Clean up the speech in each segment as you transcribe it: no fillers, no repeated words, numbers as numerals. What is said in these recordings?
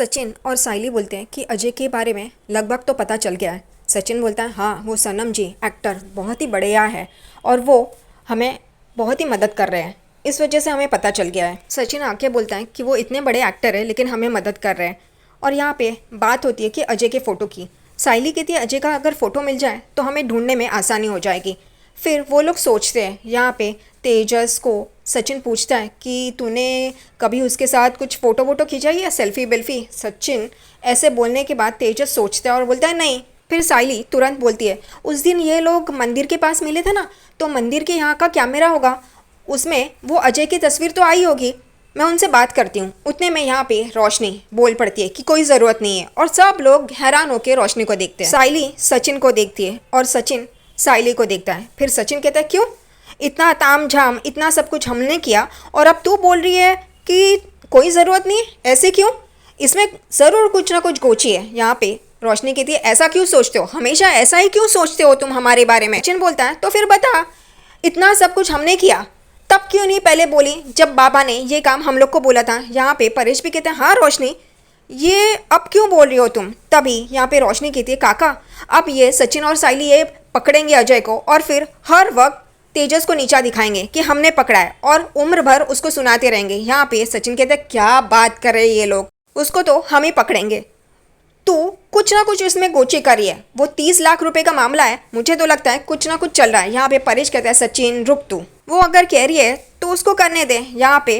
सचिन और साइली बोलते हैं कि अजय के बारे में लगभग तो पता चल गया है। सचिन बोलता है हाँ, वो सनम जी एक्टर बहुत ही बढ़िया है और वो हमें बहुत ही मदद कर रहे हैं, इस वजह से हमें पता चल गया है। सचिन आके बोलता है कि वो इतने बड़े एक्टर है लेकिन हमें मदद कर रहे हैं। और यहाँ पे बात होती है कि अजय के फ़ोटो की। साइली कहती है अजय का अगर फ़ोटो मिल जाए तो हमें ढूंढने में आसानी हो जाएगी। फिर वो लोग सोचते हैं, यहाँ पे तेजस को सचिन पूछता है कि तूने कभी उसके साथ कुछ फ़ोटो वोटो खींचा या सेल्फी बेल्फी। सचिन ऐसे बोलने के बाद तेजस सोचता है और बोलता है नहीं। फिर साइली तुरंत बोलती है उस दिन ये लोग मंदिर के पास मिले थे ना, तो मंदिर के यहाँ का कैमरा होगा, उसमें वो अजय की तस्वीर तो आई होगी, मैं उनसे बात करती हूँ। उतने में यहाँ पे रोशनी बोल पड़ती है कि कोई ज़रूरत नहीं है और सब लोग हैरान होकर रोशनी को देखते हैं। साइली सचिन को देखती है और सचिन साइली को देखता है। फिर सचिन कहता है क्यों इतना ताम झाम, इतना सब कुछ हमने किया और अब तू बोल रही है कि कोई ज़रूरत नहीं है, ऐसे क्यों? इसमें ज़रूर कुछ ना कुछ गोची है। यहाँ पे रोशनी कहती है ऐसा क्यों सोचते हो, हमेशा ऐसा ही क्यों सोचते हो तुम हमारे बारे में। सचिन बोलता है तो फिर बता, इतना सब कुछ हमने किया तब क्यों नहीं पहले बोली जब बाबा ने ये काम हम लोग को बोला था। यहाँ पे परेश भी कहते हैं हाँ रोशनी, ये अब क्यों बोल रही हो तुम। तभी यहाँ पे रोशनी कहती है काका, अब ये सचिन और साइली ये पकड़ेंगे अजय को और फिर हर वक्त तेजस को नीचा दिखाएंगे कि हमने पकड़ा है और उम्र भर उसको सुनाते रहेंगे। यहाँ पे सचिन कहते हैं क्या बात कर रहे हैं ये लोग, उसको तो हम ही पकड़ेंगे, तू कुछ ना कुछ उसमें गोची करी है। वो 30 लाख रुपए का मामला है, मुझे तो लगता है कुछ ना कुछ चल रहा है। यहाँ पे परेश कहता है सचिन रुक तू, वो अगर कह रही है तो उसको करने दे। यहाँ पे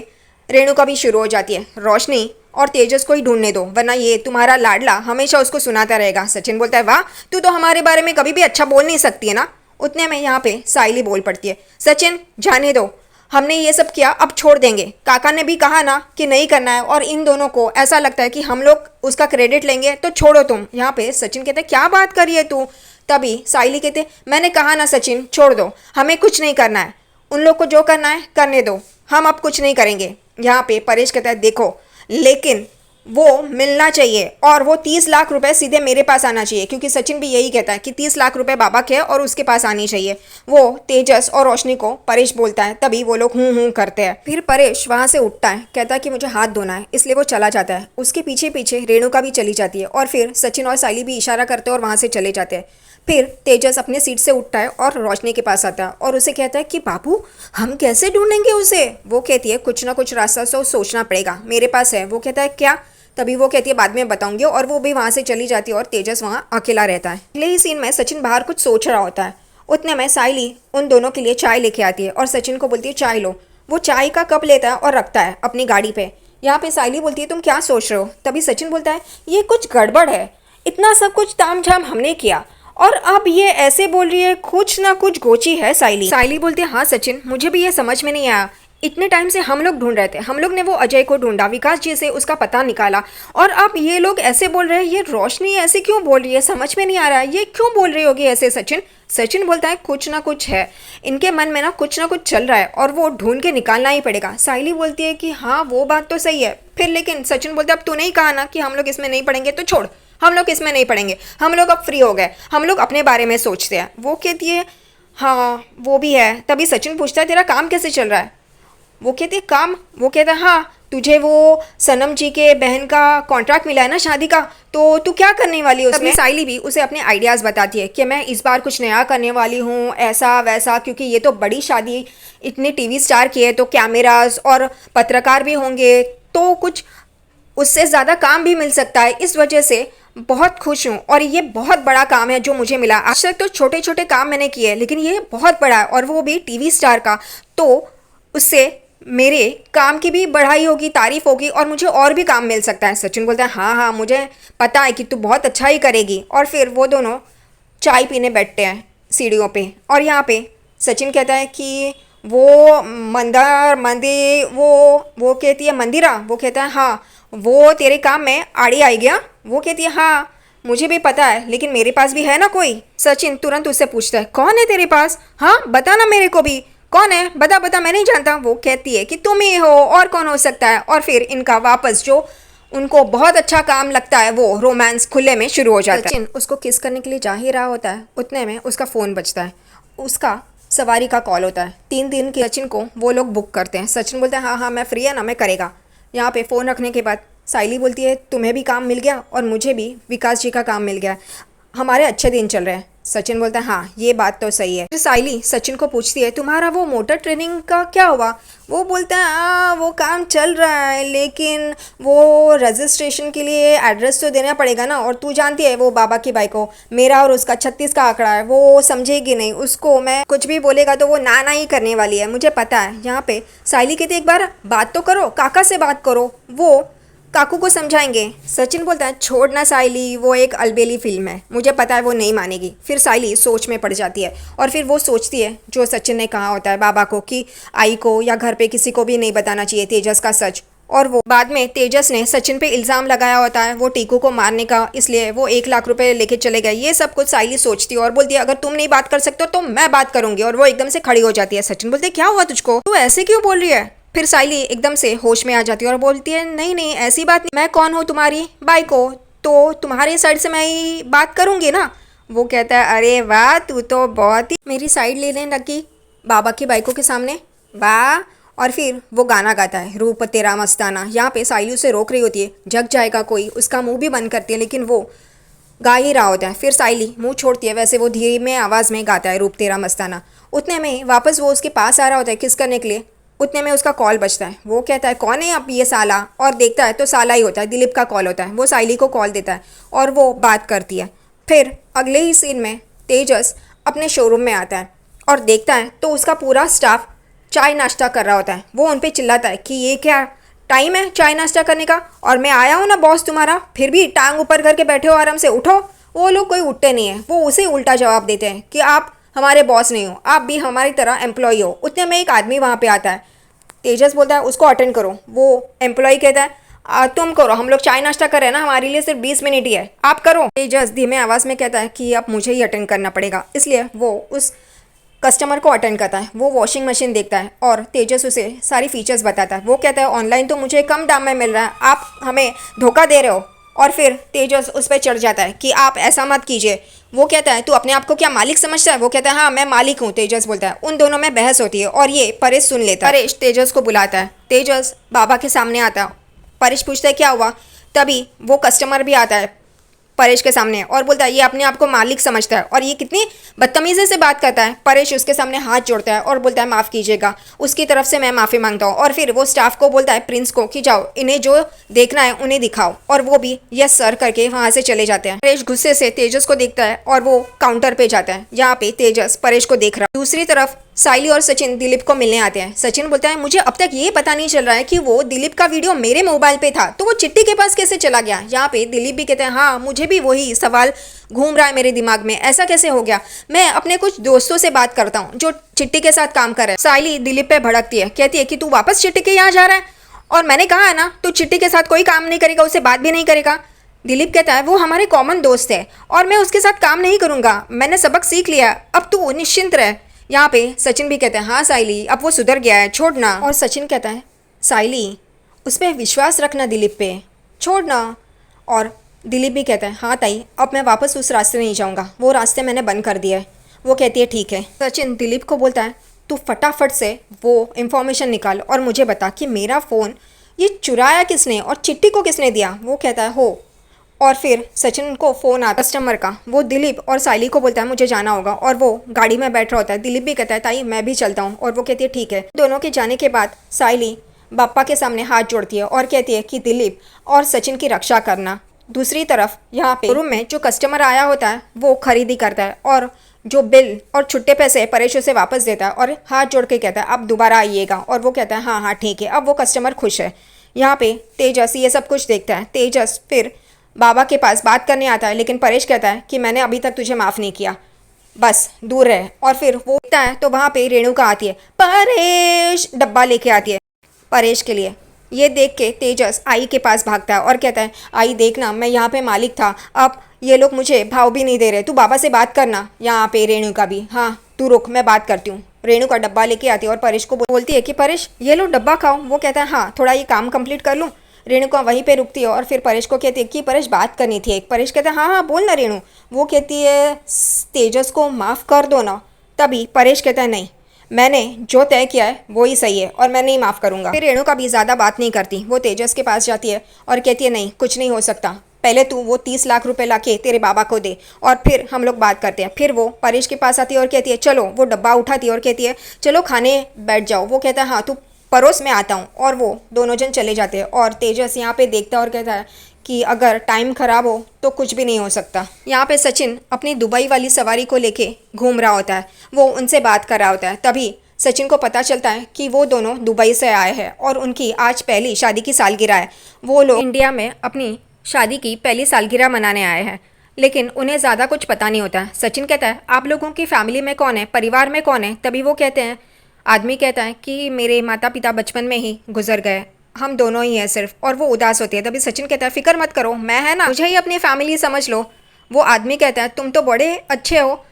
रेणुका भी शुरू हो जाती है, रोशनी और तेजस को ही ढूंढने दो वरना ये तुम्हारा लाडला हमेशा उसको सुनाता रहेगा। सचिन बोलता है वाह, तू तो हमारे बारे में कभी भी अच्छा बोल नहीं सकती है ना। उतने में यहाँ पे साइली बोल पड़ती है सचिन जाने दो, हमने ये सब किया अब छोड़ देंगे, काका ने भी कहा ना कि नहीं करना है और इन दोनों को ऐसा लगता है कि हम लोग उसका क्रेडिट लेंगे तो छोड़ो तुम। यहाँ पे सचिन कहते क्या बात करी है तू। तभी साइली कहते मैंने कहा ना सचिन छोड़ दो, हमें कुछ नहीं करना है, उन लोग को जो करना है करने दो, हम अब कुछ नहीं करेंगे। यहाँ पे परेश कहता है देखो लेकिन वो मिलना चाहिए और वो 30 लाख रुपए सीधे मेरे पास आना चाहिए, क्योंकि सचिन भी यही कहता है कि 30 लाख रुपए बाबा के और उसके पास आनी चाहिए। वो तेजस और रोशनी को परेश बोलता है, तभी वो लोग हूँ करते हैं। फिर परेश वहाँ से उठता है, कहता है कि मुझे हाथ धोना है, इसलिए वो चला जाता है। उसके पीछे पीछे रेणुका भी चली जाती है और फिर सचिन और साइली भी इशारा करते हैं और वहाँ से चले जाते हैं। फिर तेजस अपने सीट से उठता है और रोशनी के पास आता है और उसे कहता है कि बाबू हम कैसे ढूंढेंगे उसे। वो कहती है कुछ ना कुछ रास्ता सोचना पड़ेगा, मेरे पास है। वो कहता है क्या। तभी वो कहती है बाद में बताऊंगी और वो भी वहाँ से चली जाती है और तेजस वहाँ अकेला रहता है। अगले ही सीन में सचिन बाहर कुछ सोच रहा होता है। उतने में साइली उन दोनों के लिए चाय लेके आती है और सचिन को बोलती है चाय लो। वो चाय का कप लेता है और रखता है अपनी गाड़ी पे। यहाँ पे साइली बोलती है तुम क्या सोच रहे हो। तभी सचिन बोलता है ये कुछ गड़बड़ है, इतना सब कुछ ताम झाम हमने किया और अब ये ऐसे बोल रही है, कुछ ना कुछ गोची है। साइली बोलती है हाँ सचिन, मुझे भी ये समझ में नहीं आया, इतने टाइम से हम लोग ढूंढ रहे थे, हम लोग ने वो अजय को ढूंढा, विकास जी से उसका पता निकाला और अब ये लोग ऐसे बोल रहे हैं, ये रोशनी ऐसे क्यों बोल रही है, समझ में नहीं आ रहा है, ये क्यों बोल रही होगी ऐसे। सचिन बोलता है कुछ ना कुछ है, इनके मन में ना कुछ चल रहा है और वो ढूंढ के निकालना ही पड़ेगा। साइली बोलती है कि हाँ वो बात तो सही है। फिर लेकिन सचिन बोलता है अब तूने ही कहा ना कि हम लोग इसमें नहीं पढ़ेंगे तो छोड़, हम लोग इसमें नहीं पढ़ेंगे, हम लोग अब फ्री हो गए, हम लोग अपने बारे में सोचते हैं। वो कहती है हाँ वो भी है। तभी सचिन पूछता है तेरा काम कैसे चल रहा है। वो कहती है काम। वो कहता है हाँ तुझे वो सनम जी के बहन का कॉन्ट्रैक्ट मिला है ना शादी का, तो तू क्या करने वाली है उसमें। साइली भी उसे अपने आइडियाज़ बताती है कि मैं इस बार कुछ नया करने वाली हूँ, ऐसा वैसा, क्योंकि ये तो बड़ी शादी, इतने टीवी स्टार की है तो कैमराज और पत्रकार भी होंगे, तो कुछ उससे ज़्यादा काम भी मिल सकता है, इस वजह से बहुत खुश हूँ और ये बहुत बड़ा काम है जो मुझे मिला। आज तक तो छोटे छोटे काम मैंने किए लेकिन ये बहुत बड़ा है और वो भी टीवी स्टार का, तो उससे मेरे काम की भी बढ़ाई होगी, तारीफ होगी और मुझे और भी काम मिल सकता है। सचिन बोलता है हाँ हाँ मुझे पता है कि तू बहुत अच्छा ही करेगी। और फिर वो दोनों चाय पीने बैठते हैं सीढ़ियों पे और यहाँ पे सचिन कहता है कि वो मंदिर वो कहती है मंदिरा। वो कहता है हाँ वो तेरे काम में आड़ी आई गया। वो कहती है हाँ मुझे भी पता है लेकिन मेरे पास भी है ना कोई। सचिन तुरंत उससे पूछता है कौन है तेरे पास, हाँ बता ना मेरे को भी, कौन है बता मैं नहीं जानता। वो कहती है कि तुम ही हो और कौन हो सकता है। और फिर इनका वापस जो उनको बहुत अच्छा काम लगता है वो रोमांस खुले में शुरू हो जाता है। सचिन उसको किस करने के लिए जा ही रहा होता है, उतने में उसका फ़ोन बजता है, उसका सवारी का कॉल होता है। 3 दिन के सचिन को वो लोग बुक करते हैं। सचिन बोलते हैं हाँ हाँ मैं फ्री है ना, मैं करेगा। यहाँ पे फ़ोन रखने के बाद साइली बोलती है तुम्हें भी काम मिल गया और मुझे भी विकास जी का काम मिल गया, हमारे अच्छे दिन चल रहे हैं। सचिन बोलता है हाँ ये बात तो सही है। फिर साइली सचिन को पूछती है तुम्हारा वो मोटर ट्रेनिंग का क्या हुआ? वो बोलता है वो काम चल रहा है, लेकिन वो रजिस्ट्रेशन के लिए एड्रेस तो देना पड़ेगा ना, और तू जानती है वो बाबा की बाइक को, मेरा और उसका 36 का आंकड़ा है, वो समझेगी नहीं, उसको मैं कुछ भी बोलेगा तो वो ना ना ही करने वाली है, मुझे पता है। यहाँ पे साइली कहती है एक बार बात तो करो, काका से बात करो, वो काकू को समझाएंगे। सचिन बोलता है छोड़ना साइली, वो एक अलबेली फिल्म है, मुझे पता है वो नहीं मानेगी। फिर साइली सोच में पड़ जाती है और फिर वो सोचती है जो सचिन ने कहा होता है बाबा को कि आई को या घर पे किसी को भी नहीं बताना चाहिए तेजस का सच। और वो बाद में तेजस ने सचिन पे इल्ज़ाम लगाया होता है वो टीकू को मारने का, इसलिए वो 1 लाख रुपए लेके चले गए। ये सब कुछ साइली सोचती है और बोलती है अगर तुम नहीं बात कर सकते हो तो मैं बात करूंगी, और वो एकदम से खड़ी हो जाती है। सचिन बोलते क्या हुआ तुझको, तू ऐसे क्यों बोल रही है? फिर साइली एकदम से होश में आ जाती है और बोलती है नहीं नहीं ऐसी बात नहीं, मैं कौन हूँ तुम्हारी बाई को, तो तुम्हारी साइड से मैं ही बात करूँगी ना। वो कहता है अरे वाह तू तो बहुत ही मेरी साइड लेने लगी बाबा की बाइकों के सामने, वाह। और फिर वो गाना गाता है रूप तेरा मस्ताना। यहाँ पे साइली उसे रोक रही होती है, जग जाएगा कोई, उसका मुंह भी बंद करती है, लेकिन वो गा ही रहा होता है। फिर साइली मुंह छोड़ती है, वैसे वो धीमे आवाज़ में गाता है रूप तेरा मस्ताना। उतने में वापस वो उसके पास आ रहा होता है किस करने के लिए, उतने में उसका कॉल बजता है। वो कहता है कौन है अब ये साला, और देखता है तो साला ही होता है, दिलीप का कॉल होता है। वो साइली को कॉल देता है और वो बात करती है। फिर अगले ही सीन में तेजस अपने शोरूम में आता है और देखता है तो उसका पूरा स्टाफ चाय नाश्ता कर रहा होता है। वो उन पर चिल्लाता है कि ये क्या टाइम है चाय नाश्ता करने का, और मैं आया हूँ ना बॉस तुम्हारा, फिर भी टांग ऊपर करके बैठे हो, आराम से उठो। वो लोग कोई उठते नहीं है, वो उसे उल्टा जवाब देते हैं कि आप हमारे बॉस नहीं हो, आप भी हमारी तरह एम्प्लॉय हो। उतने में एक आदमी वहाँ पे आता है। तेजस बोलता है उसको अटेंड करो। वो एम्प्लॉय कहता है तुम करो, हम लोग चाय नाश्ता कर रहे हैं ना, हमारे लिए सिर्फ 20 मिनट ही है, आप करो। तेजस धीमे आवाज़ में कहता है कि अब मुझे ही अटेंड करना पड़ेगा, इसलिए वो उस कस्टमर को अटेंड करता है। वो वॉशिंग मशीन देखता है और तेजस उसे सारी फीचर्स बताता है। वो कहता है ऑनलाइन तो मुझे कम दाम में मिल रहा है, आप हमें धोखा दे रहे हो। और फिर तेजस उस पर चढ़ जाता है कि आप ऐसा मत कीजिए। वो कहता है तू अपने आप को क्या मालिक समझता है? वो कहता है हाँ मैं मालिक हूँ। तेजस बोलता है। उन दोनों में बहस होती है और ये परेश सुन लेता है। परेश तेजस को बुलाता है। तेजस बाबा के सामने आता है। परेश पूछता है क्या हुआ? तभी वो कस्टमर भी आता है परेश के सामने और बोलता है ये अपने आप को मालिक समझता है और ये कितनी बदतमीजी से बात करता है। परेश उसके सामने हाथ जोड़ता है और बोलता है माफ़ कीजिएगा, उसकी तरफ से मैं माफ़ी मांगता हूँ। और फिर वो स्टाफ को बोलता है प्रिंस को कि जाओ इन्हें जो देखना है उन्हें दिखाओ, और वो भी यस सर करके वहाँ से चले जाते हैं। परेश गुस्से से तेजस को देखता है और वो काउंटर पे जाता है जहाँ पे तेजस परेश को देख रहा है। दूसरी तरफ साइली और सचिन दिलीप को मिलने आते हैं। सचिन बोलता है मुझे अब तक ये पता नहीं चल रहा है कि वो दिलीप का वीडियो मेरे मोबाइल पे था तो वो चिट्टी के पास कैसे चला गया। यहाँ पे दिलीप भी कहते हैं हाँ मुझे भी वही सवाल घूम रहा है मेरे दिमाग में, ऐसा कैसे हो गया। मैं अपने कुछ दोस्तों से बात करता हूँ जो चिट्टी के साथ काम कर रहे हैं। साइली दिलीप पे भड़कती है, कहती है कि तू वापस चिट्टी के यहाँ जा रहा है, और मैंने कहा है ना तू चिट्टी के साथ कोई काम नहीं करेगा, उससे बात भी नहीं करेगा। दिलीप कहता है वो हमारे कॉमन दोस्त है और मैं उसके साथ काम नहीं करूँगा, मैंने सबक सीख लिया, अब तू निश्चिंत रह। यहाँ पे सचिन भी कहते हैं हाँ साइली अब वो सुधर गया है, छोड़ना। और सचिन कहता है साइली उस पर विश्वास रखना, दिलीप पे छोड़ना। और दिलीप भी कहता है हाँ ताई अब मैं वापस उस रास्ते नहीं जाऊँगा, वो रास्ते मैंने बंद कर दिया है। वो कहती है ठीक है। सचिन दिलीप को बोलता है तू फटाफट से वो इन्फॉर्मेशन निकाल और मुझे बता कि मेरा फ़ोन ये चुराया किसने और चिट्टी को किसने दिया। वो कहता है हो। और फिर सचिन को फ़ोन आता कस्टमर का। वो दिलीप और साइली को बोलता है मुझे जाना होगा, और वो गाड़ी में बैठ रहा होता है। दिलीप भी कहता है ताई मैं भी चलता हूँ, और वो कहती है ठीक है। दोनों के जाने के बाद साइली बाप्पा के सामने हाथ जोड़ती है और कहती है कि दिलीप और सचिन की रक्षा करना। दूसरी तरफ यहाँ पे रूम में जो कस्टमर आया होता है वो खरीदी करता है और जो बिल और छुट्टे पैसे परेश उसे वापस देता है और हाथ जोड़ के कहता है अब दोबारा आइएगा, और वो कहता है हाँ हाँ ठीक है। अब वो कस्टमर खुश है। यहाँ पे तेजस ये सब कुछ देखता है। तेजस फिर बाबा के पास बात करने आता है, लेकिन परेश कहता है कि मैंने अभी तक तुझे माफ़ नहीं किया, बस दूर रहे। और फिर वो देखता है तो वहाँ पे रेणुका आती है। परेश डब्बा लेके आती है परेश के लिए। ये देख के तेजस आई के पास भागता है और कहता है आई देखना मैं यहाँ पे मालिक था, अब ये लोग मुझे भाव भी नहीं दे रहे, तू बाबा से बात करना। यहाँ पे रेणुका भी हाँ तू रुक मैं बात करती हूँ। रेणुका डब्बा लेके आती है और परेश को बोलती है कि परेश ये लो डब्बा खाओ। वो कहता है हाँ थोड़ा ये काम कंप्लीट कर लूँ। रेणुका वहीं पे रुकती है और फिर परेश को कहती है कि परेश बात करनी थी एक। परेश कहता है हाँ हाँ बोल ना रेणु। वो कहती है तेजस को माफ़ कर दो ना। तभी परेश कहता है नहीं मैंने जो तय किया है वो ही सही है और मैं नहीं माफ़ करूँगा। फिर रेणुका भी ज़्यादा बात नहीं करती, वो तेजस के पास जाती है और कहती है नहीं कुछ नहीं हो सकता, पहले तू वो 30 लाख रुपए लाके तेरे बाबा को दे और फिर हम लोग बात करते हैं। फिर वो परेश के पास आती है और कहती है चलो, वो डब्बा उठाती है और कहती है चलो खाने बैठ जाओ। वो कहता है हाँ तू परोस में आता हूँ, और वो दोनों जन चले जाते हैं। और तेजस यहाँ पे देखता है और कहता है कि अगर टाइम ख़राब हो तो कुछ भी नहीं हो सकता। यहाँ पे सचिन अपनी दुबई वाली सवारी को लेके घूम रहा होता है, वो उनसे बात कर रहा होता है। तभी सचिन को पता चलता है कि वो दोनों दुबई से आए हैं और उनकी आज पहली शादी की सालगिरह है। वो लोग इंडिया में अपनी शादी की पहली सालगिरह मनाने आए हैं, लेकिन उन्हें ज़्यादा कुछ पता नहीं होता। सचिन कहता है आप लोगों की फैमिली में कौन है, परिवार में कौन है? तभी वो कहते हैं, आदमी कहता है कि मेरे माता पिता बचपन में ही गुजर गए, हम दोनों ही हैं सिर्फ। और वो उदास होती है। तभी सचिन कहता है फिक्र मत करो, मैं है ना, मुझे ही अपनी फैमिली समझ लो। वो आदमी कहता है तुम तो बड़े अच्छे हो,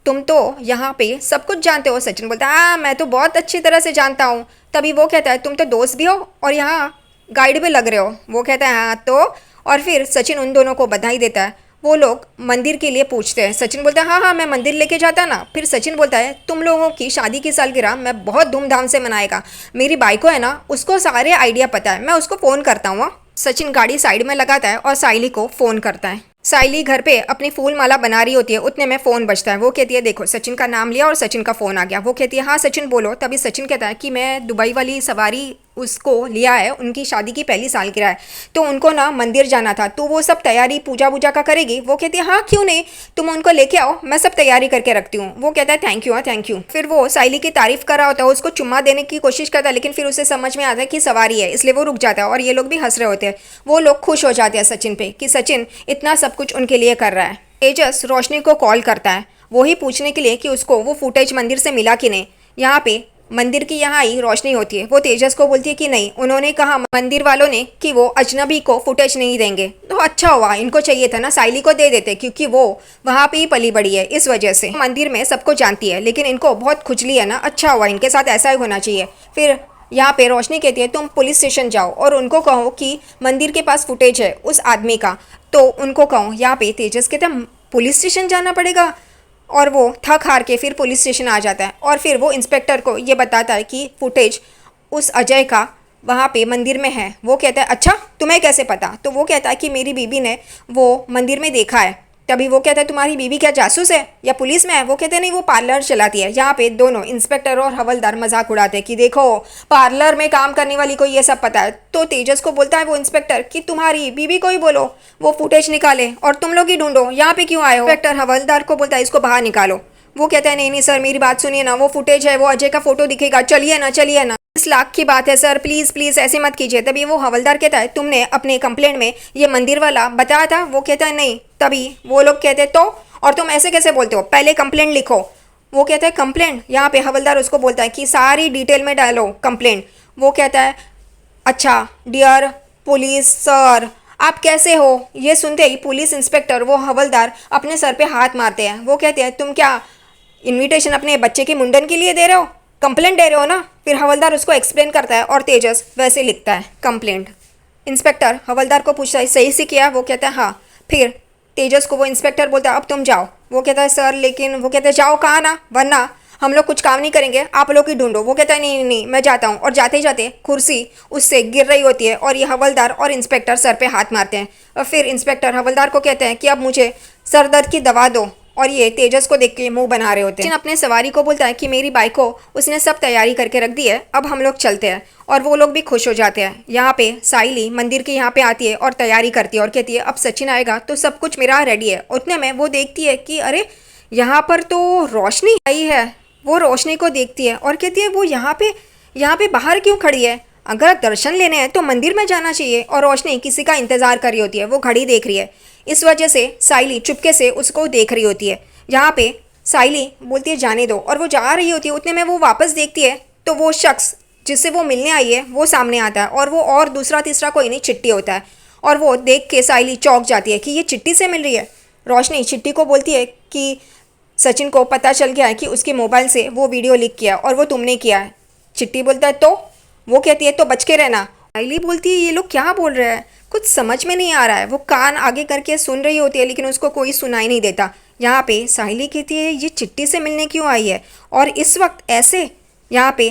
तुम तो यहाँ पे सब कुछ जानते हो। सचिन बोलता है हाँ मैं तो बहुत अच्छी तरह से जानता हूँ। तभी वो कहता है तुम तो दोस्त भी हो और यहाँ गाइड भी लग रहे हो। वो कहता है हाँ तो, और फिर सचिन उन दोनों को बधाई देता है। वो लोग मंदिर के लिए पूछते हैं। सचिन बोलता है हाँ हाँ मैं मंदिर लेके जाता ना। फिर सचिन बोलता है तुम लोगों की शादी की सालगिरह मैं बहुत धूमधाम से मनाएगा, मेरी बाई को है ना उसको सारे आइडिया पता है, मैं उसको फ़ोन करता हूँ। सचिन गाड़ी साइड में लगाता है और साइली को फ़ोन करता है। साइली घर पे अपनी फूल माला बना रही होती है, उतने में फ़ोन बजता है। वो कहती है देखो सचिन का नाम लिया और सचिन का फ़ोन आ गया। वो कहती है हाँ सचिन बोलो। तभी सचिन कहता है कि मैं दुबई वाली सवारी उसको लिया है, उनकी शादी की पहली सालगिरह है तो उनको ना मंदिर जाना था, तो वो सब तैयारी पूजा वूजा का करेगी। वो कहती है हाँ क्यों नहीं, तुम उनको लेके आओ, मैं सब तैयारी करके रखती हूँ। वो कहता है थैंक यू, हाँ थैंक यू। फिर वो साइली की तारीफ कर रहा होता है, उसको चुम्मा देने की कोशिश करता है, लेकिन फिर उसे समझ में आता है कि सवारी है, इसलिए वो रुक जाता है। और ये लोग भी हंस रहे होते हैं। वो लोग खुश हो जाते हैं सचिन पे कि सचिन इतना सब कुछ उनके लिए कर रहा है। तेजस रोशनी को कॉल करता है वही पूछने के लिए कि उसको वो फुटेज मंदिर से मिला कि नहीं। यहाँ पे मंदिर की यहाँ ही रोशनी होती है। वो तेजस को बोलती है कि नहीं, उन्होंने कहा मंदिर वालों ने कि वो अजनबी को फुटेज नहीं देंगे। तो अच्छा हुआ, इनको चाहिए था ना साइली को दे देते, क्योंकि वो वहाँ पे ही पली बड़ी है, इस वजह से मंदिर में सबको जानती है। लेकिन इनको बहुत खुजली है ना, अच्छा हुआ, इनके साथ ऐसा ही होना चाहिए। फिर यहाँ पे रोशनी कहती है तुम पुलिस स्टेशन जाओ और उनको कहो कि मंदिर के पास फुटेज है उस आदमी का, तो उनको कहो। यहाँ पे तेजस कहते हैं पुलिस स्टेशन जाना पड़ेगा, और वो थक हार के फिर पुलिस स्टेशन आ जाता है। और फिर वो इंस्पेक्टर को ये बताता है कि फुटेज उस अजय का वहाँ पे मंदिर में है। वो कहता है अच्छा तुम्हें कैसे पता? तो वो कहता है कि मेरी बीबी ने वो मंदिर में देखा है। तभी वो कहता है तुम्हारी बीबी क्या जासूस है या पुलिस में है? वो कहते हैं नहीं वो पार्लर चलाती है। यहाँ पे दोनों इंस्पेक्टर और हवलदार मजाक उड़ाते हैं कि देखो पार्लर में काम करने वाली को ये सब पता है। तो तेजस को बोलता है वो इंस्पेक्टर कि तुम्हारी बीबी को ही बोलो वो फुटेज निकाले और तुम लोग ही ढूंढो, यहाँ पे क्यों आए हो? इंस्पेक्टर हवलदार को बोलता है इसको बाहर निकालो। वो कहता है नहीं नहीं सर मेरी बात सुनिए ना, वो फुटेज है, वो अजय का फोटो दिखेगा, चलिए ना चलिए ना, 20 लाख की बात है सर, प्लीज़ प्लीज़ ऐसे मत कीजिए। तभी वो हवलदार कहता है तुमने अपने कंप्लेंट में ये मंदिर वाला बताया था? वो कहता है नहीं। तभी वो लोग कहते हैं तो, और तुम ऐसे कैसे बोलते हो, पहले कंप्लेंट लिखो। वो कहता है कंप्लेंट? यहाँ पे हवलदार उसको बोलता है कि सारी डिटेल में डालो कंप्लेंट। वो कहता है अच्छा डियर पुलिस सर आप कैसे हो? ये सुनते ही पुलिस इंस्पेक्टर वो हवलदार अपने सर पे हाथ मारते हैं। वो कहते हैं तुम क्या इनविटेशन अपने बच्चे के मुंडन के लिए दे रहे हो, कंप्लेंट दे रहे हो ना? फिर हवलदार उसको एक्सप्लेन करता है और तेजस वैसे लिखता है कंप्लेंट। इंस्पेक्टर हवलदार को पूछता है सही से किया? वो कहता है हाँ। फिर तेजस को वो इंस्पेक्टर बोलता है अब तुम जाओ। वो कहता है सर लेकिन, वो कहता है जाओ कहाँ ना, वरना हम लोग कुछ काम नहीं करेंगे, आप लोग ही ढूंढो। वो कहता है नहीं नहीं नहीं मैं जाता हूँ। और जाते ही जाते कुर्सी उससे गिर रही होती है और ये हवलदार और इंस्पेक्टर सर पे हाथ मारते हैं। और फिर इंस्पेक्टर हवलदार को कहते हैं कि अब मुझे सर दर्द की दवा दो, और ये तेजस को देख के मुंह बना रहे होते हैं। अपने सवारी को बोलता है कि मेरी बाइक को उसने सब तैयारी करके रख दी है, अब हम लोग चलते हैं। और वो लोग भी खुश हो जाते हैं। यहाँ पे साइली मंदिर के यहाँ पे आती है और तैयारी करती है और कहती है अब सचिन आएगा तो सब कुछ मेरा रेडी है। उतने में वो देखती है कि अरे यहाँ पर तो रोशनी आई है। वो रोशनी को देखती है और कहती है वो यहाँ पे बाहर क्यों खड़ी है? अगर दर्शन लेने हैं तो मंदिर में जाना चाहिए। और रोशनी किसी का इंतज़ार कर रही होती है, वो घड़ी देख रही है, इस वजह से साइली चुपके से उसको देख रही होती है। यहाँ पे साइली बोलती है जाने दो, और वो जा रही होती है। उतने में वो वापस देखती है तो वो शख्स जिससे वो मिलने आई है वो सामने आता है, और वो और दूसरा तीसरा कोई नहीं चिट्टी होता है। और वो देख के साइली चौंक जाती है कि ये चिट्टी से मिल रही है। रोशनी चिट्टी को बोलती है कि सचिन को पता चल गया है कि उसके मोबाइल से वो वीडियो लीक किया और वो तुमने किया है। चिट्टी बोलता है तो? वो कहती है तो बच के रहना। साइली बोलती है ये लोग क्या बोल रहे हैं, कुछ समझ में नहीं आ रहा है। वो कान आगे करके सुन रही होती है लेकिन उसको कोई सुनाई नहीं देता। यहाँ पे साइली कहती है ये चिट्टी से मिलने क्यों आई है और इस वक्त ऐसे? यहाँ पे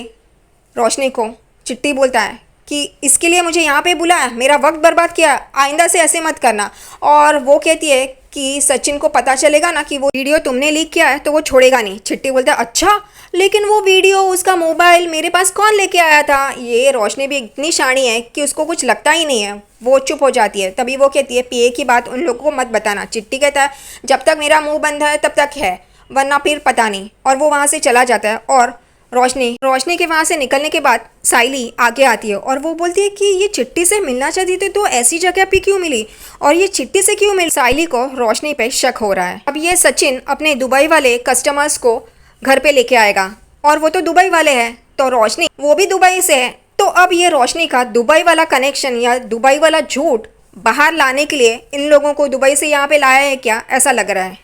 रोशनी को चिट्टी बोलता है कि इसके लिए मुझे यहाँ पे बुलाया, मेरा वक्त बर्बाद किया, आइंदा से ऐसे मत करना। और वो कहती है कि सचिन को पता चलेगा ना कि वो वीडियो तुमने लीक किया है तो वो छोड़ेगा नहीं। चिट्टी बोलता है अच्छा, लेकिन वो वीडियो, उसका मोबाइल मेरे पास कौन लेके आया था। ये रोशनी भी इतनी शानी है कि उसको कुछ लगता ही नहीं है, वो चुप हो जाती है। तभी वो कहती है पीए की बात उन लोगों को मत बताना। चिट्टी कहता है जब तक मेरा मुंह बंद है तब तक है, वरना फिर पता नहीं। और वो वहाँ से चला जाता है। और रोशनी के वहाँ से निकलने के बाद साइली आगे आती है और वो बोलती है कि ये चिट्टी से मिलना चाहती थी तो ऐसी जगह पे क्यों मिली, और ये चिट्टी से क्यों मिली। साइली को रोशनी पे शक हो रहा है। अब ये सचिन अपने दुबई वाले कस्टमर्स को घर पे लेके आएगा, और वो तो दुबई वाले हैं, तो रोशनी वो भी दुबई से है। तो अब ये रोशनी का दुबई वाला कनेक्शन या दुबई वाला झूठ बाहर लाने के लिए इन लोगों को दुबई से यहाँ पे लाया है क्या, ऐसा लग रहा है।